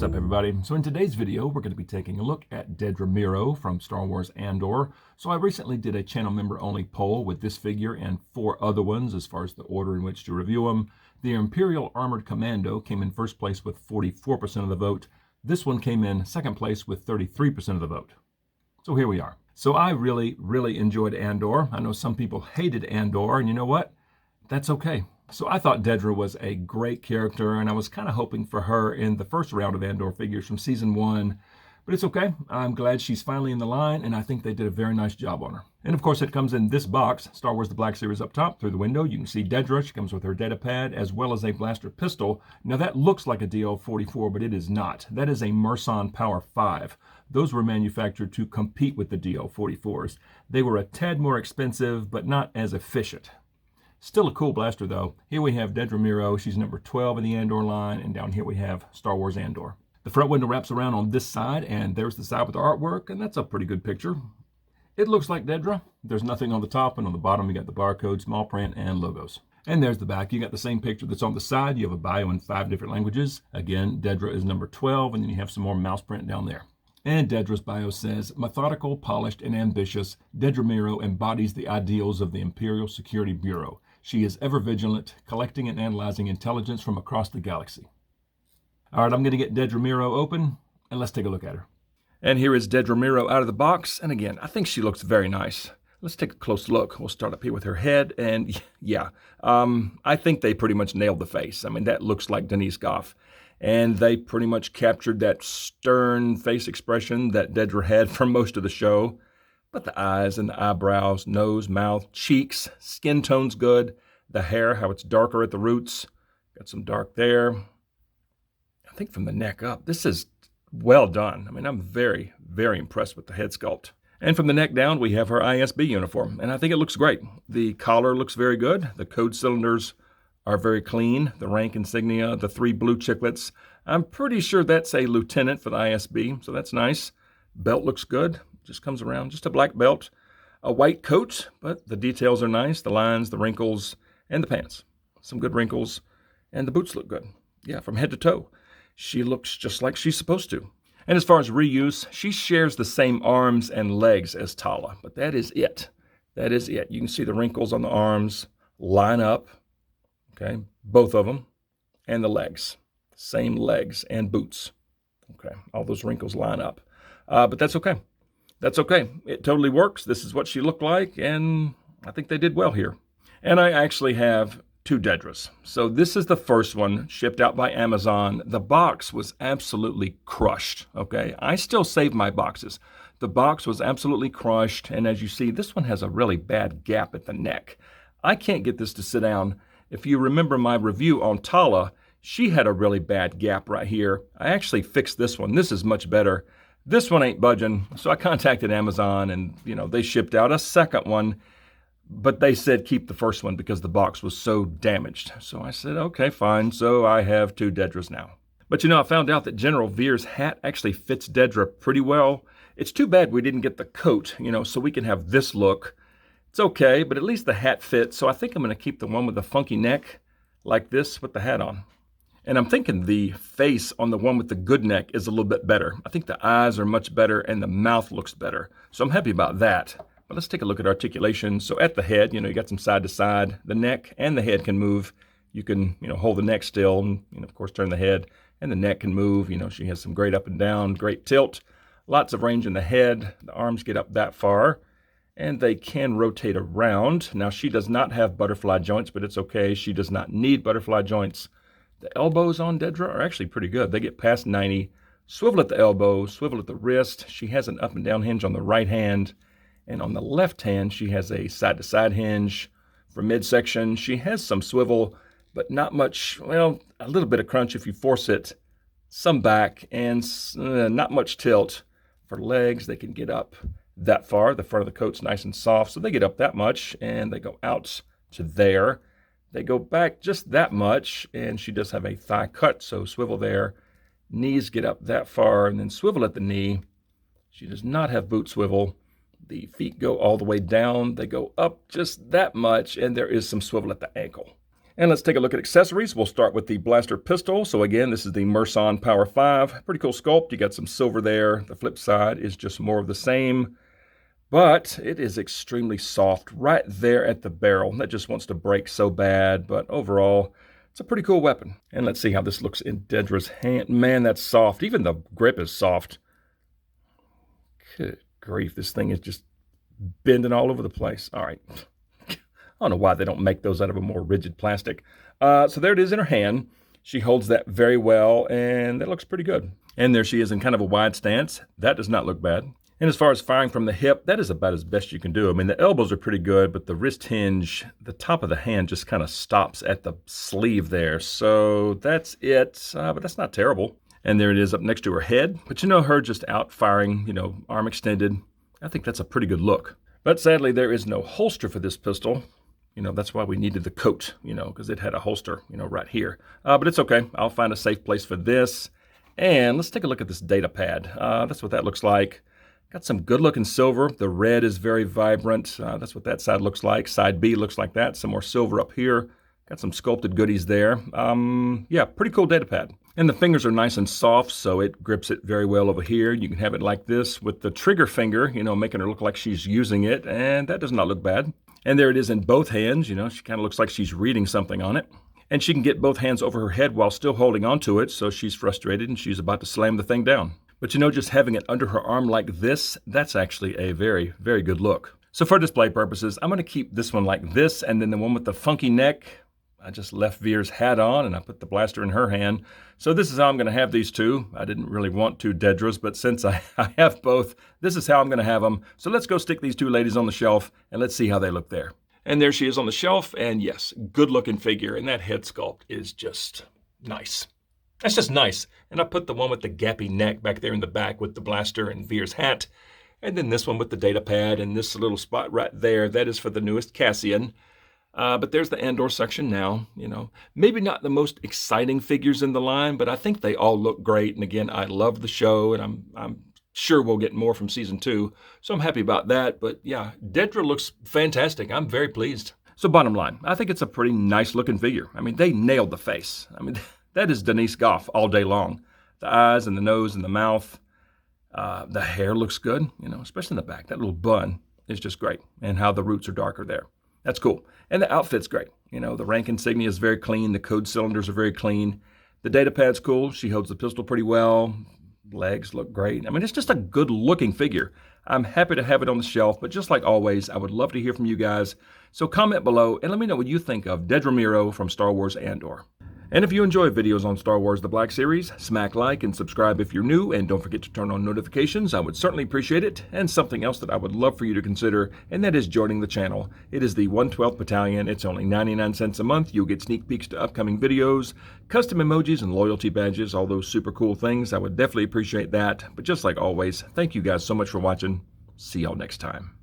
What's up, everybody? So in today's video, we're going to be taking a look at Dedra Meero from Star Wars Andor. So I recently did a channel member only poll with this figure and 4 other ones as far as the order in which to review them. The Imperial Armored Commando came in first place with 44% of the vote. This one came in second place with 33% of the vote. So here we are. So I really enjoyed Andor. I know some people hated Andor, and you know what? That's okay. So I thought Dedra was a great character, and I was kind of hoping for her in the first round of Andor figures from season 1. But it's okay. I'm glad she's finally in the line, and I think they did a very nice job on her. And of course, it comes in this box, Star Wars The Black Series up top. Through the window, you can see Dedra. She comes with her data pad, as well as a blaster pistol. Now that looks like a DL-44, but it is not. That is a Merson Power 5. Those were manufactured to compete with the DL-44s. They were a tad more expensive, but not as efficient. Still a cool blaster, though. Here we have Dedra Meero. She's number 12 in the Andor line, and down here we have Star Wars Andor. The front window wraps around on this side, and there's the side with the artwork, and that's a pretty good picture. It looks like Dedra. There's nothing on the top, and on the bottom you got the barcode, small print, and logos. And there's the back. You got the same picture that's on the side. You have a bio in 5 different languages. Again, Dedra is number 12, and then you have some more mouse print down there. And Dedra's bio says, methodical, polished, and ambitious, Dedra Meero embodies the ideals of the Imperial Security Bureau. She is ever vigilant, collecting and analyzing intelligence from across the galaxy. All right, I'm going to get Dedra Meero open, and let's take a look at her. And here is Dedra Meero out of the box. And again, I think she looks very nice. Let's take a close look. We'll start up here with her head. And yeah, I think they pretty much nailed the face. I mean, that looks like Denise Goff. And they pretty much captured that stern face expression that Dedra had for most of the show. But the eyes and the eyebrows, nose, mouth, cheeks, skin tone's good. The hair, how it's darker at the roots. Got some dark there. I think from the neck up, this is well done. I mean, I'm very impressed with the head sculpt. And from the neck down, we have her ISB uniform. And I think it looks great. The collar looks very good. The code cylinders are very clean. The rank insignia, the 3 blue chiclets. I'm pretty sure that's a lieutenant for the ISB, so that's nice. Belt looks good. Just comes around, just a black belt, a white coat, but the details are nice. The lines, the wrinkles, and the pants. Some good wrinkles, and the boots look good. Yeah, from head to toe. She looks just like she's supposed to. And as far as reuse, she shares the same arms and legs as Tala, but that is it. That is it. You can see the wrinkles on the arms line up, okay, both of them, and the legs. Same legs and boots. Okay, all those wrinkles line up. But that's okay. That's okay. It totally works. This is what she looked like, and I think they did well here. And I actually have 2 Dedras. So this is the first one shipped out by Amazon. The box was absolutely crushed, okay? I still save my boxes. The box was absolutely crushed, and as you see, this one has a really bad gap at the neck. I can't get this to sit down. If you remember my review on Tala, she had a really bad gap right here. I actually fixed this one. This is much better. This one ain't budging, so I contacted Amazon, and they shipped out a second one, but they said keep the first one because the box was so damaged. So I said, okay, fine. So I have 2 Dedras now. But I found out that General Veer's hat actually fits Dedra pretty well. It's too bad we didn't get the coat, so we can have this look. It's okay, but at least the hat fits. So I think I'm going to keep the one with the funky neck like this with the hat on. And I'm thinking the face on the one with the good neck is a little bit better. I think the eyes are much better and the mouth looks better. So I'm happy about that. But let's take a look at articulation. So at the head, you got some side to side. The neck and the head can move. You can, hold the neck still and, of course, turn the head. And the neck can move. She has some great up and down, great tilt. Lots of range in the head. The arms get up that far. And they can rotate around. Now, she does not have butterfly joints, but it's okay. She does not need butterfly joints. The elbows on Dedra are actually pretty good. They get past 90. Swivel at the elbow, swivel at the wrist. She has an up and down hinge on the right hand. And on the left hand, she has a side-to-side hinge for midsection. She has some swivel, but not much, well, a little bit of crunch if you force it. Some back and not much tilt. For legs, they can get up that far. The front of the coat's nice and soft, so they get up that much, and they go out to there. They go back just that much, and she does have a thigh cut, so swivel there. Knees get up that far, and then swivel at the knee. She does not have boot swivel. The feet go all the way down. They go up just that much, and there is some swivel at the ankle. And let's take a look at accessories. We'll start with the blaster pistol. So again, this is the Merson Power 5. Pretty cool sculpt. You got some silver there. The flip side is just more of the same, but it is extremely soft right there at the barrel. That just wants to break so bad, but overall, it's a pretty cool weapon. And let's see how this looks in Dedra's hand. Man, that's soft. Even the grip is soft. Good grief, this thing is just bending all over the place. All right. I don't know why they don't make those out of a more rigid plastic. So there it is in her hand. She holds that very well, and that looks pretty good. And there she is in kind of a wide stance. That does not look bad. And as far as firing from the hip, that is about as best you can do. I mean, the elbows are pretty good, but the wrist hinge, the top of the hand just kind of stops at the sleeve there. So that's it, but that's not terrible. And there it is up next to her head. But you know, her just out firing, you know, arm extended. I think that's a pretty good look. But sadly, there is no holster for this pistol. You know, that's why we needed the coat, you know, because it had a holster, you know, right here. But it's okay. I'll find a safe place for this. And let's take a look at this data pad. That's what that looks like. Got some good-looking silver. The red is very vibrant. That's what that side looks like. Side B looks like that. Some more silver up here. Got some sculpted goodies there. Yeah, pretty cool data pad. And the fingers are nice and soft, so it grips it very well over here. You can have it like this with the trigger finger, you know, making her look like she's using it, and that does not look bad. And there it is in both hands. You know, she kind of looks like she's reading something on it. And she can get both hands over her head while still holding onto it, so she's frustrated and she's about to slam the thing down. But you know, just having it under her arm like this, that's actually a very, very good look. So for display purposes, I'm going to keep this one like this, and then the one with the funky neck, I just left Veer's hat on and I put the blaster in her hand. So this is how I'm going to have these two. I didn't really want two Dedra's, but since I have both, this is how I'm going to have them. So let's go stick these two ladies on the shelf and let's see how they look there. And there she is on the shelf, and yes, good looking figure, and that head sculpt is just nice. That's just nice. And I put the one with the gappy neck back there in the back with the blaster and Veer's hat. And then this one with the data pad and this little spot right there, that is for the newest Cassian. But there's the Andor section now, you know. Maybe not the most exciting figures in the line, but I think they all look great. And again, I love the show, and I'm sure we'll get more from season 2. So I'm happy about that. But yeah, Dedra looks fantastic. I'm very pleased. So bottom line, I think it's a pretty nice looking figure. I mean, they nailed the face. I mean, that is Denise Goff all day long. The eyes and the nose and the mouth. The hair looks good, you know, especially in the back. That little bun is just great. And how the roots are darker there. That's cool. And the outfit's great. You know, the rank insignia is very clean. The code cylinders are very clean. The data pad's cool. She holds the pistol pretty well. Legs look great. I mean, it's just a good looking figure. I'm happy to have it on the shelf, but just like always, I would love to hear from you guys. So comment below and let me know what you think of Dedra Meero from Star Wars Andor. And if you enjoy videos on Star Wars The Black Series, smack like and subscribe if you're new, and don't forget to turn on notifications. I would certainly appreciate it. And something else that I would love for you to consider, and that is joining the channel. It is the 112th Battalion. It's only 99 cents a month. You'll get sneak peeks to upcoming videos, custom emojis and loyalty badges, all those super cool things. I would definitely appreciate that. But just like always, thank you guys so much for watching. See y'all next time.